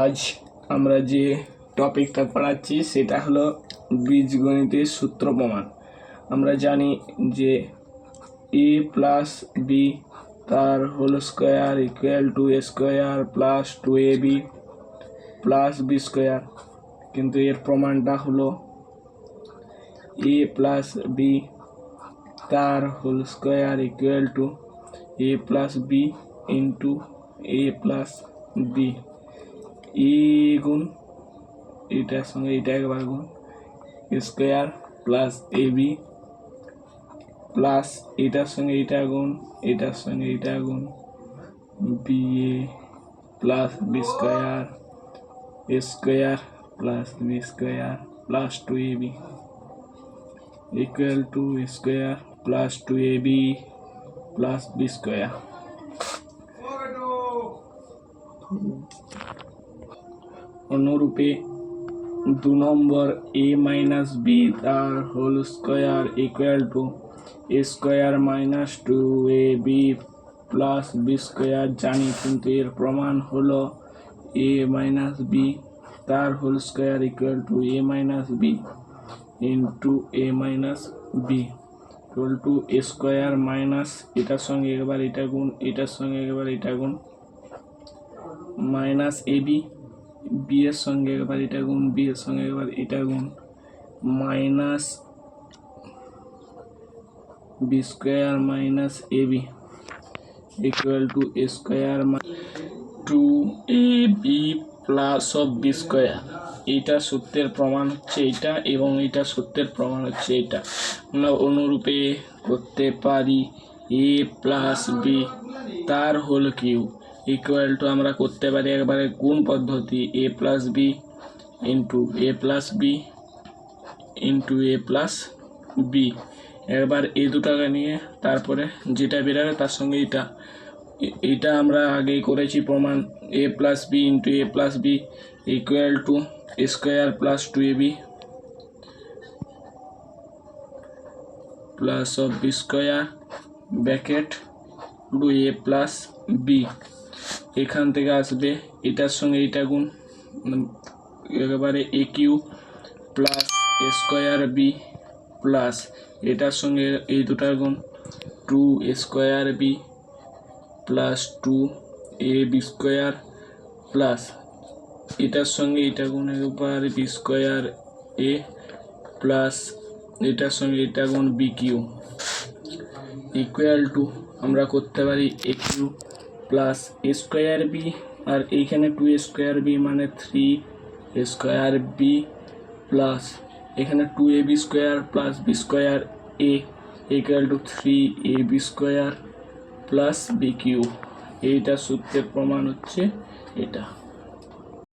আজ আমরা যে টপিকটা পড়াচ্ছি সেটা হলো বীজগণিতের সূত্র প্রমাণ। আমরা জানি যে a প্লাস বি তার whole square equal to a square plus 2ab plus B square, কিন্তু এর প্রমাণটা হলো a প্লাস বি তার whole square equal to a plus B into a plus B. A গুণ এটার সঙ্গে এটা একবার গুণ square plus A B plus এটার সঙ্গে এটা গুণ এটার সঙ্গে এটা গুণ B A plus B square square plus B square plus 2ab equal to square plus 2ab plus B square. অনুরূপে 2 নম্বর a মাইনাস বি তার whole square equal to a square minus 2ab plus B square জানি, কিন্তু এর প্রমাণ হলো a minus B তার whole square equal to a minus B into a minus B equal to a square minus এটার সঙ্গে একবার এটা গুণ এটার সঙ্গে একবার এটা গুণ মাইনাস এ বি বি এর সঙ্গে একবার এটা গুণ বি এর সঙ্গে একবার এটা গুণ minus b square minus a b equal to a square 2ab plus of b square. এইটা সূত্রের প্রমাণ হচ্ছে এটা এবং এটা সূত্রের প্রমাণ হচ্ছে এটা। আমরা অনুরূপে করতে পারি a প্লাস বি তার হোল কিউব ইকুয়াল টু আমরা করতে পারি একবারে গুণ পদ্ধতি a plus B into a plus B into a plus b. একবার এই দুটাকে নিয়ে তারপরে যেটা বেরোবে তার সঙ্গে এটা আমরা আগেই করেছি প্রমাণ a plus B into a plus b equal to square plus 2ab plus of b square bracket to a plus b. এখান থেকে আসবে এটার সঙ্গে এটা গুণ একেবারে a cube plus a square b plus এটার সঙ্গে এই দুটার গুণ 2 square b plus 2ab square plus এটার সঙ্গে এটা গুণ একবার বি স্কোয়ার এ প্লাস এটার সঙ্গে এটা গুণ বি কিউ ইকুয়াল টু আমরা করতে পারি এ cube plus a square B আর এইখানে 2 স্কোয়ার বি মানে 3 স্কোয়ার বি প্লাস এখানে 2ab square plus B square a equal to 3ab square plus b cube. এইটা সূত্রের প্রমাণ হচ্ছে এটা।